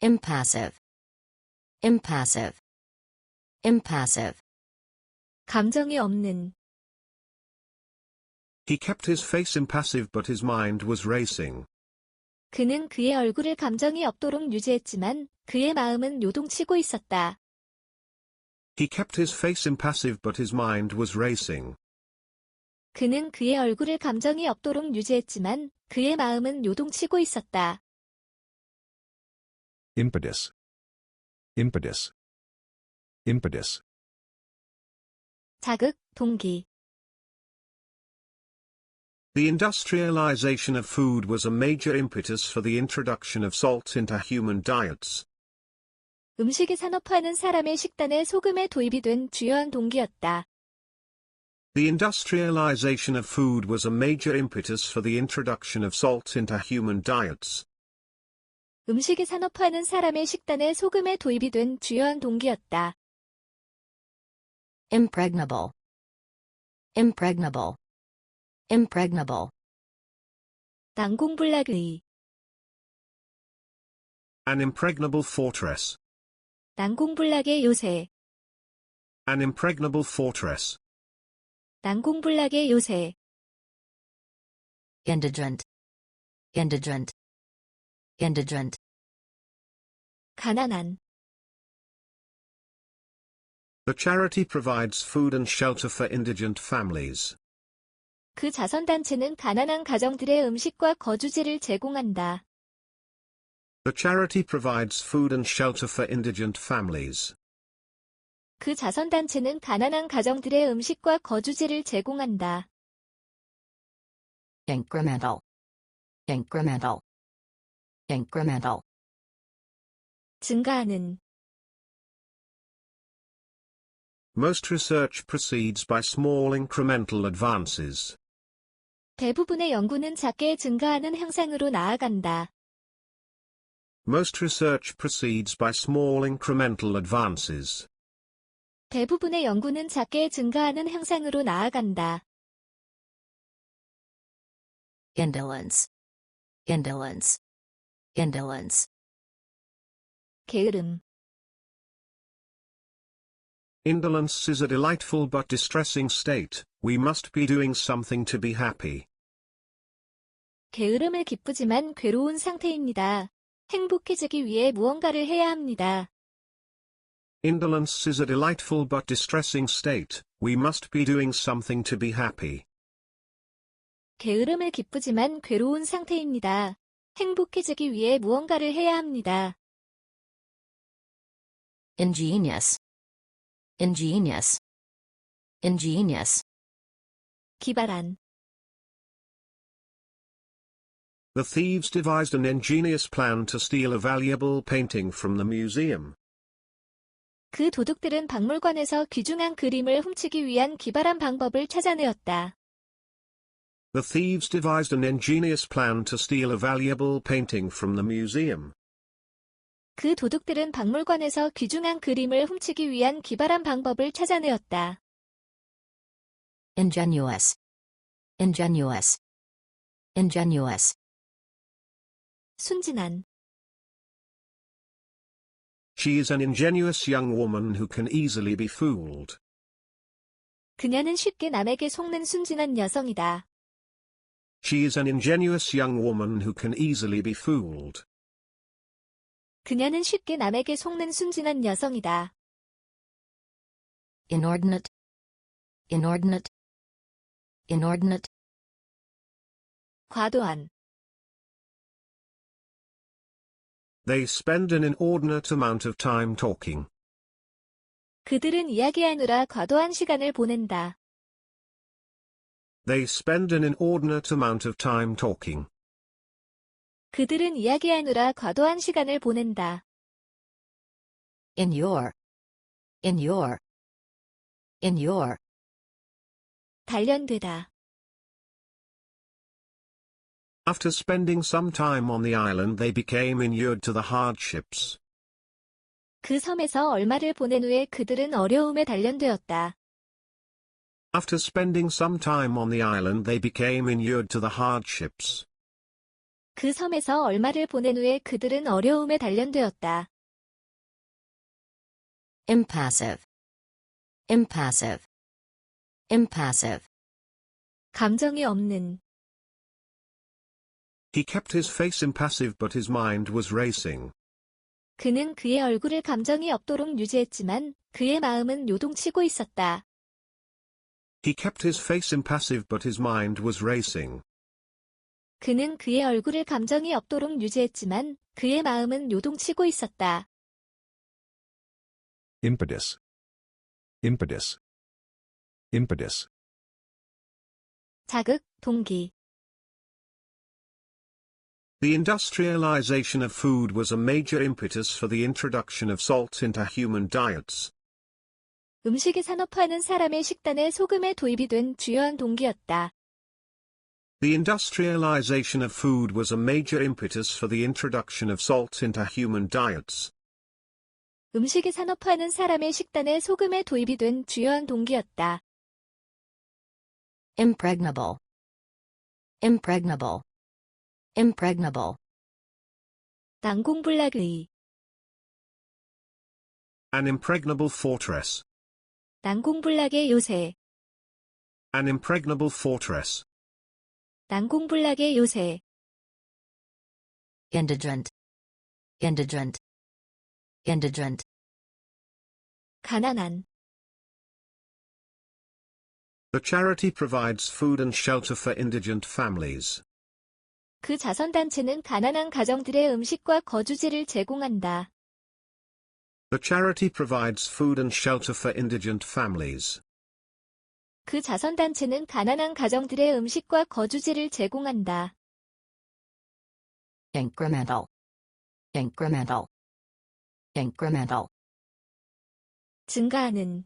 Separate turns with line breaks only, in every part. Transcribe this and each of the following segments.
Impassive. Impassive. Impassive.
감정이 없는.
He kept his face impassive but his mind was racing.
그는 그의 얼굴을 감정이 없도록 유지했지만 그의 마음은 요동치고 있었다.
He kept his face impassive but his mind was racing.
그는 그의 얼굴을 감정이 없도록 유지했지만 그의 마음은 요동치고 있었다.
Impetus. Impetus. Impetus.
자극, 동기.
The industrialization of food was a major impetus for the introduction of salt into human diets.
음식이 산업화하는 사람의 식단에 소금의 도입이 된 주요한 동기였다.
The industrialization of food was a major impetus for the introduction of salt into human diets.
음식이 산업화하는 사람의 식단에 소금의 도입이 된 주요한 동기였다.
Impregnable. Impregnable. Impregnable.
난공불락의.
An impregnable fortress.
난공불락의 요새.
An impregnable fortress.
난공불락의 요새.
Indigent. Indigent. Indigent.
가난한.
The charity provides food and shelter for indigent families.
그 자선단체는 가난한 가정들의 음식과 거주지를 제공한다.
The charity provides food and shelter for indigent families.
그 자선단체는 가난한 가정들의 음식과 거주지를 제공한다.
Incremental. Incremental. Incremental.
증가하는.
Most research proceeds by small incremental advances.
대부분의 연구는 작게 증가하는 향상으로 나아간다.
Most research proceeds by small incremental advances.
대부분의 연구는 작게 증가하는 향상으로 나아간다.
Indolence. Indolence. Indolence.
게으름.
Indolence is a delightful but distressing state. We must be doing something to be happy.
게으름을 기쁘지만 괴로운 상태입니다. 행복해지기 위해 무언가를 해야 합니다.
Indolence is a delightful but distressing state. We must be doing something to be happy.
게으름을 기쁘지만 괴로운 상태입니다. 행복해지기 위해 무언가를 해야 합니다.
Ingenious. Ingenious. Ingenious.
기발한.
The thieves devised an ingenious plan to steal a valuable painting from the museum.
그 도둑들은 박물관에서 귀중한 그림을 훔치기 위한 기발한 방법을 찾아내었다.
The thieves devised an ingenious plan to steal a valuable painting from the museum.
그 도둑들은 박물관에서 귀중한 그림을 훔치기 위한 기발한 방법을 찾아내었다.
Ingenuous. Ingenuous. Ingenuous.
순진한.
She is an ingenuous young woman who can easily be fooled.
그녀는 쉽게 남에게 속는 순진한 여성이다.
She is an ingenuous young woman who can easily be fooled.
그녀는 쉽게 남에게 속는 순진한 여성이다.
Inordinate. Inordinate. Inordinate.
과도한.
They spend an inordinate amount of time talking.
그들은 이야기하느라 과도한 시간을 보낸다.
They spend an inordinate amount of time talking.
그들은 이야기하느라 과도한 시간을 보낸다.
Inure. Inure. Inure.
단련되다.
After spending some time on the island they became inured to the hardships.
그 섬에서 얼마를 보낸 후에 그들은 어려움에 단련되었다.
After spending some time on the island they became inured to the hardships.
그 섬에서 얼마를 보낸 후에 그들은 어려움에 단련되었다.
Impassive. Impassive. Impassive.
감정이 없는.
He kept his face impassive but his mind was racing.
그는 그의 얼굴을 감정이 없도록 유지했지만 그의 마음은 요동치고 있었다.
He kept his face impassive but his mind was racing.
그는 그의 얼굴을 감정이 없도록 유지했지만 그의 마음은 요동치고 있었다.
Impetus. Impetus. Impetus.
자극, 동기.
The industrialization of food was a major impetus for the introduction of salt into human diets.
음식을 산업화하는 사람의 식단에 소금의 도입이 된 주요한 동기였다.
The industrialization of food was a major impetus for the introduction of salt into human diets.
음식을 산업화하는 사람의 식단에 소금의 도입이 된 주요한 동기였다.
Impregnable. Impregnable. Impregnable.
난공불락의.
An impregnable fortress.
난공불락의 요새.
An impregnable fortress.
난공불락의 요새.
Indigent. Indigent. Indigent.
가난한.
The charity provides food and shelter for indigent families.
그 자선단체는 가난한 가정들의 음식과 거주지를 제공한다.
The charity provides food and shelter for indigent families.
그 자선단체는 가난한 가정들의 음식과 거주지를 제공한다.
Incremental. Incremental. Incremental.
증가하는.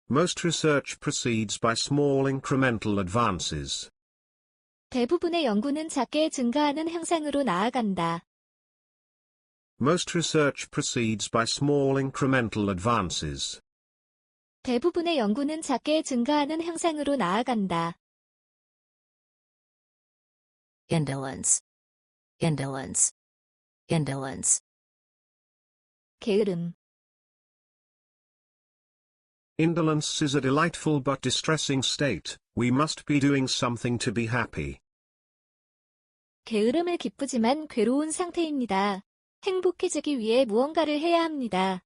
Most research proceeds by small incremental advances.
대부분의 연구는 작게 증가하는 향상으로 나아간다.
Most research proceeds by small incremental advances.
대부분의 연구는 작게 증가하는 향상으로 나아간다.
Indolence. Indolence. Indolence.
게으름.
Indolence is a delightful but distressing state. We must be doing something to be happy.
게으름은 기쁘지만 괴로운 상태입니다. 행복해지기 위해 무언가를 해야 합니다.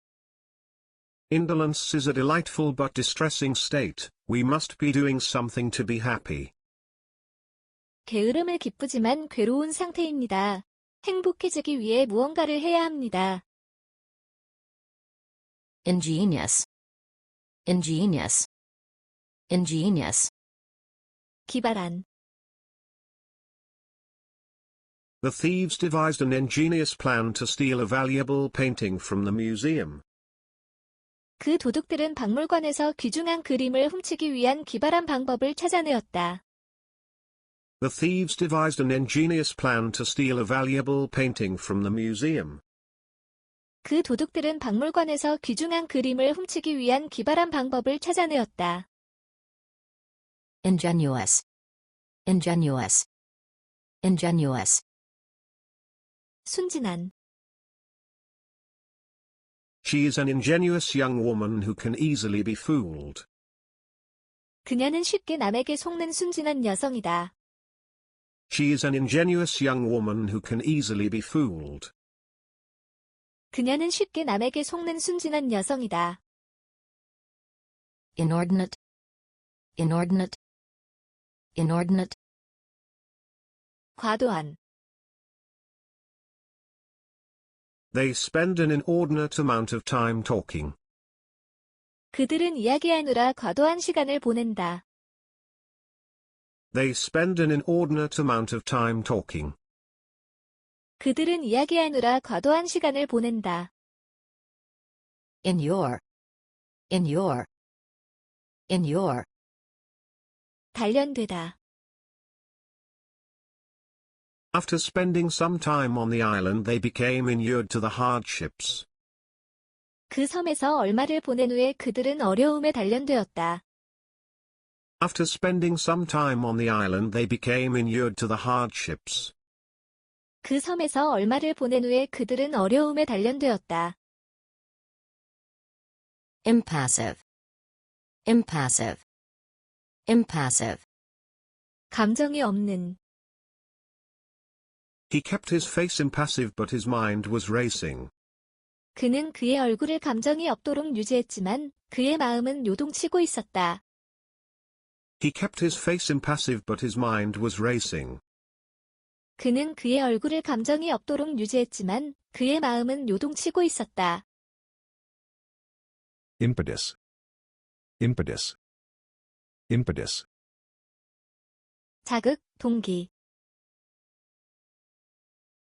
Indolence is a delightful but distressing state. We must be doing something to be happy.
게으름은 기쁘지만 괴로운 상태입니다. 행복해지기 위해 무언가를 해야 합니다.
Ingenious. Ingenious. Ingenious.
기발한.
The thieves devised an ingenious plan to steal a valuable painting from the museum.
그 도둑들은 박물관에서 귀중한 그림을 훔치기 위한 기발한 방법을 찾아내었다.
The thieves devised an ingenious plan to steal a valuable painting from the museum.
그 도둑들은 박물관에서 귀중한 그림을 훔치기 위한 기발한 방법을 찾아내었다.
Ingenuous. Ingenuous. Ingenuous.
순진한.
She is an ingenuous young woman who can easily be fooled.
그녀는 쉽게 남에게 속는 순진한 여성이다.
She is an ingenuous young woman who can easily be fooled.
그녀는 쉽게 남에게 속는 순진한 여성이다.
Inordinate. Inordinate. Inordinate.
과도한.
They spend an inordinate amount of time talking.
그들은 이야기하느라 과도한 시간을 보낸다.
They spend an inordinate amount of time talking.
그들은 이야기하느라 과도한 시간을 보낸다.
Inure. Inure. Inure.
단련되다.
After spending some time on the island they became inured to the hardships.
그 섬에서 얼마를 보낸 후에 그들은 어려움에 단련되었다.
After spending some time on the island, they became inured to the hardships.
그 섬에서 얼마를 보낸 후에 그들은 어려움에 단련되었다.
Impassive. Impassive. Impassive.
감정이 없는.
He kept his face impassive, but his mind was racing.
그는 그의 얼굴을 감정이 없도록 유지했지만 그의 마음은 요동치고 있었다.
He kept his face impassive, but his mind was racing.
그는 그의 얼굴을 감정이 없도록 유지했지만 그의 마음은 요동치고 있었다.
Impetus. Impetus. Impetus.
자극, 동기.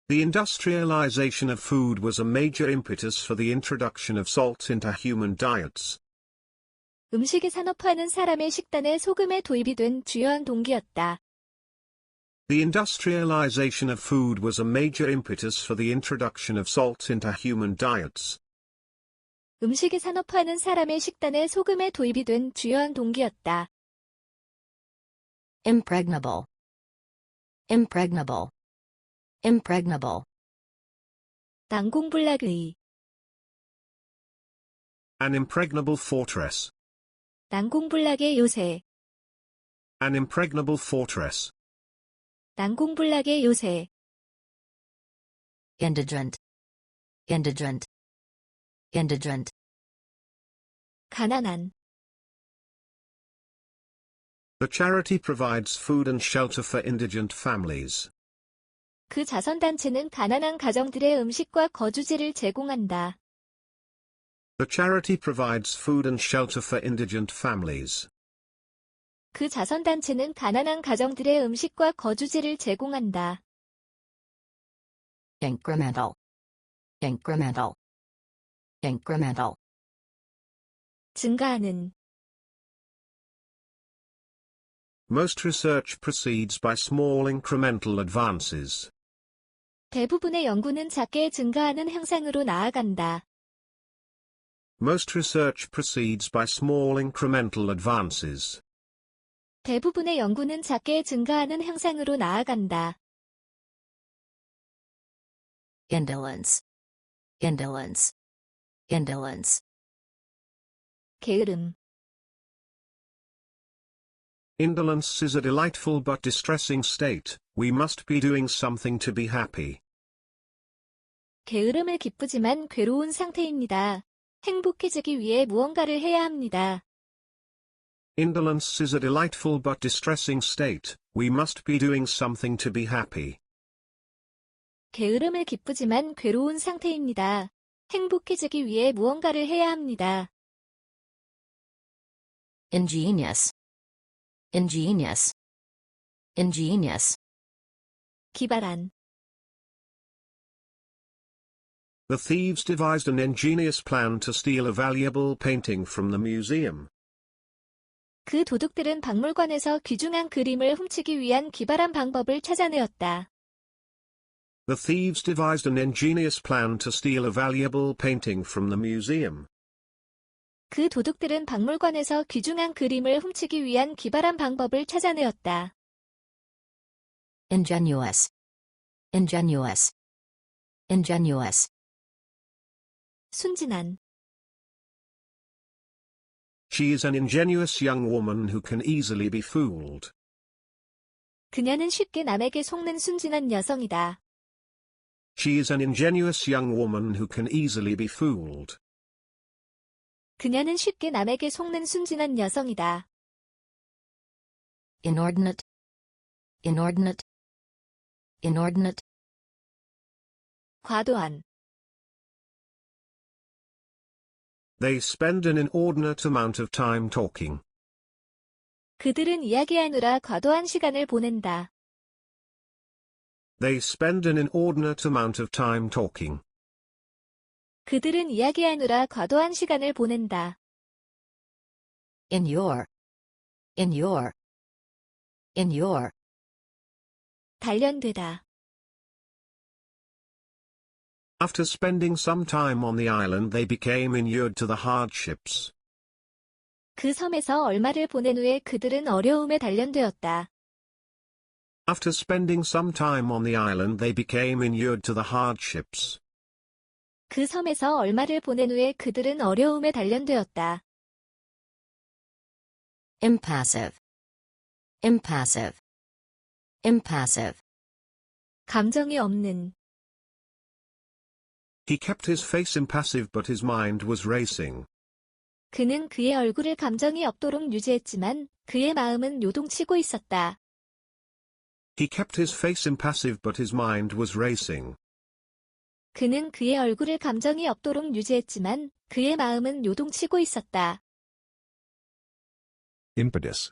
The industrialization of food was a major impetus for the introduction of salt into human diets.
음식이 산업화하는 사람의 식단에 소금의 도입이 된 주요한 동기였다.
The industrialization of food was a major impetus for the introduction of salt into human diets.
음식이 산업화하는 사람의 식단에 소금의 도입이 된 주요한 동기였다.
Impregnable. Impregnable. Impregnable.
난공불락의.
An impregnable fortress.
난공불락의 요새.
An impregnable fortress.
난공불락의 요새.
Indigent. Indigent. Indigent.
가난한.
The charity provides food and shelter for indigent families.
그 자선단체는 가난한 가정들의 음식과 거주지를 제공한다.
The charity provides food and shelter for indigent families.
그 자선단체는 가난한 가정들의 음식과 거주지를 제공한다.
Incremental. Incremental. Incremental.
증가하는.
Most research proceeds by small incremental advances.
대부분의 연구는 작게 증가하는 향상으로 나아간다.
Most research proceeds by small incremental advances.
대부분의 연구는 작게 증가하는 향상으로 나아간다.
Indolence. Indolence. Indolence.
게으름.
Indolence is a delightful but distressing state. We must be doing something to be happy.
게으름은 기쁘지만 괴로운 상태입니다. 행복해지기 위해 무언가를 해야 합니다.
Indolence is a delightful but distressing state. We must be doing something to be happy.
게으름은 기쁘지만 괴로운 상태입니다. 행복해지기 위해 무언가를 해야 합니다.
Ingenious. Ingenious. Ingenious.
기발한.
The thieves devised an ingenious plan to steal a valuable painting from the museum.
그 도둑들은 박물관에서 귀중한 그림을 훔치기 위한 기발한 방법을 찾아내었다.
The thieves devised an ingenious plan to steal a valuable painting from the museum.
그 도둑들은 박물관에서 귀중한 그림을 훔치기 위한 기발한 방법을 찾아내었다.
Ingenuous. Ingenuous. Ingenuous.
순진한.
She is an ingenuous young woman who can easily be fooled.
그녀는 쉽게 남에게 속는 순진한 여성이다.
She is an ingenuous young woman who can easily be fooled.
그녀는 쉽게 남에게 속는 순진한 여성이다.
Inordinate. Inordinate. Inordinate.
과도한.
They spend an inordinate amount of time talking.
그들은 이야기하느라 과도한 시간을 보낸다.
They spend an inordinate amount of time talking.
그들은 이야기하느라 과도한 시간을 보낸다.
Inure. Inure. Inure.
단련되다.
After spending some time on the island, they became inured to the hardships.
그 섬에서 얼마를 보낸 후에 그들은 어려움에 단련되었다.
After spending some time on the island, they became inured to the hardships.
그 섬에서 얼마를 보낸 후에 그들은 어려움에 단련되었다.
Impassive. Impassive. Impassive.
감정이 없는.
He kept his face impassive, but his mind was racing.
그는 그의 얼굴을 감정이 없도록 유지했지만 그의 마음은 요동치고 있었다.
He kept his face impassive, but his mind was racing.
그는 그의 얼굴을 감정이 없도록 유지했지만 그의 마음은 요동치고 있었다.
Impetus.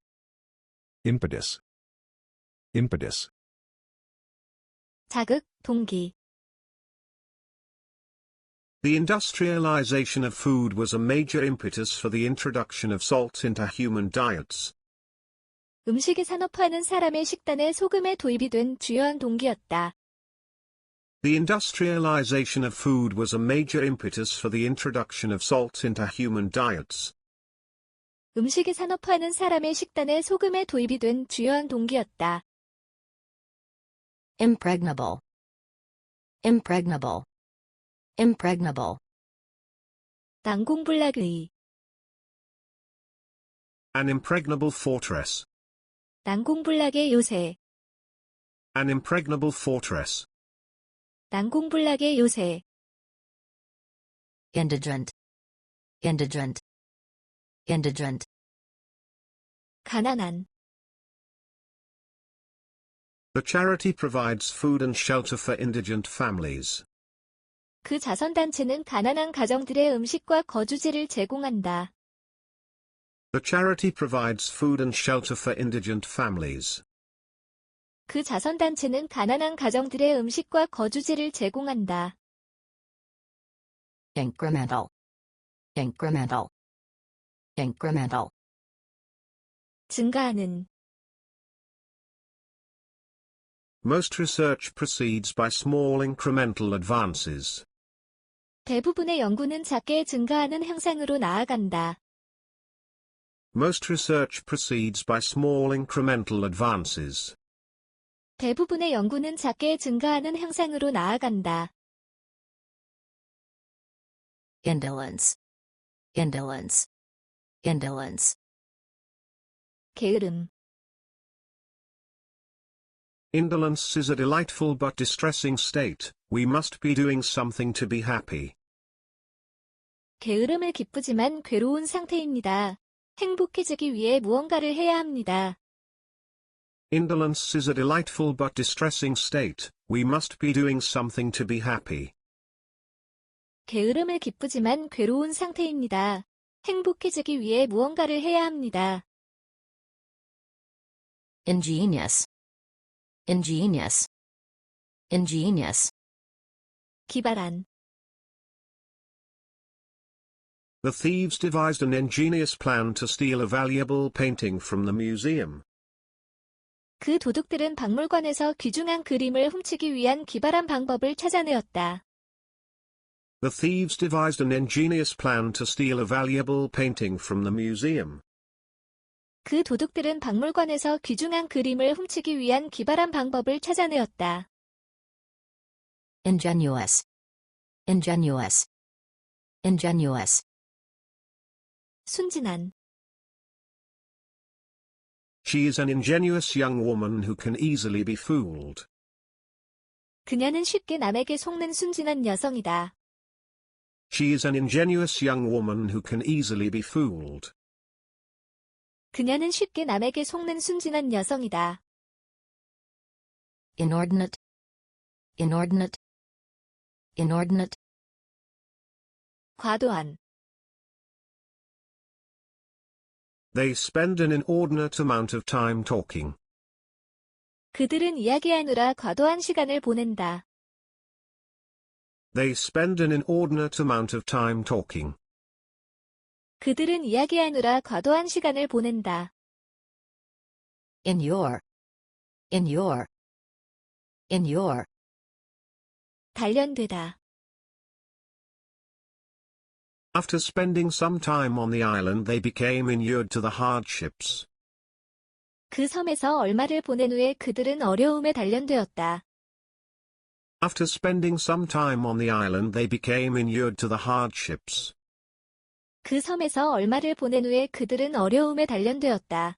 Impetus. Impetus.
자극, 동기.
The industrialization of food was a major impetus for the introduction of salt into human diets.
음식을 산업화하는 사람의 식단에 소금의 도입이 된 주요한 동기였다.
The industrialization of food was a major impetus for the introduction of salt into human diets.
음식을 산업화하는 사람의 식단에 소금의 도입이 된 주요한 동기였다.
Impregnable. Impregnable. Impregnable.
난공불락의.
An impregnable fortress.
난공불락의 요새.
An impregnable fortress.
난공불락의 요새.
Indigent. Indigent. Indigent.
가난한.
The charity provides food and shelter for indigent families.
그 자선단체는 가난한 가정들의 음식과 거주지를 제공한다.
The charity provides food and shelter for indigent families.
그 자선단체는 가난한 가정들의 음식과 거주지를 제공한다.
Incremental. Incremental. Incremental.
증가하는.
Most research proceeds by small incremental advances.
대부분의 연구는 작게 증가하는 향상으로 나아간다.
Most research proceeds by small incremental advances.
대부분의 연구는 작게 증가하는 향상으로 나아간다.
Indolence. Indolence. Indolence.
게으름.
Indolence is a delightful but distressing state. We must be doing something to be happy.
게으름을 기쁘지만 괴로운 상태입니다. 행복해지기 위해 무언가를 해야 합니다.
Indolence is a delightful but distressing state. We must be doing something to be happy.
게으름을 기쁘지만 괴로운 상태입니다. 행복해지기 위해 무언가를 해야 합니다.
Ingenious. Ingenious. Ingenious.
기발한.
The thieves devised an ingenious plan to steal a valuable painting from the museum.
그 도둑들은 박물관에서 귀중한 그림을 훔치기 위한 기발한 방법을 찾아내었다.
The thieves devised an ingenious plan to steal a valuable painting from the museum.
그 도둑들은 박물관에서 귀중한 그림을 훔치기 위한 기발한 방법을 찾아내었다.
Ingenuous. Ingenuous. Ingenuous.
순진한.
She is an ingenuous young woman who can easily be fooled.
그녀는 쉽게 남에게 속는 순진한 여성이다.
She is an ingenuous young woman who can easily be fooled.
그녀는 쉽게 남에게 속는 순진한 여성이다.
Inordinate. Inordinate. Inordinate.
과도한.
They spend an inordinate amount of time talking.
그들은 이야기하느라 과도한 시간을 보낸다.
They spend an inordinate amount of time talking.
그들은 이야기하느라 과도한 시간을 보낸다.
Inure. Inure. Inure.
단련되다.
After spending some time on the island, they became inured to the hardships.
그 섬에서 얼마를 보낸 후에 그들은 어려움에 단련되었다.
After spending some time on the island, they became inured to the hardships.
그 섬에서 얼마를 보낸 후에 그들은 어려움에 단련되었다.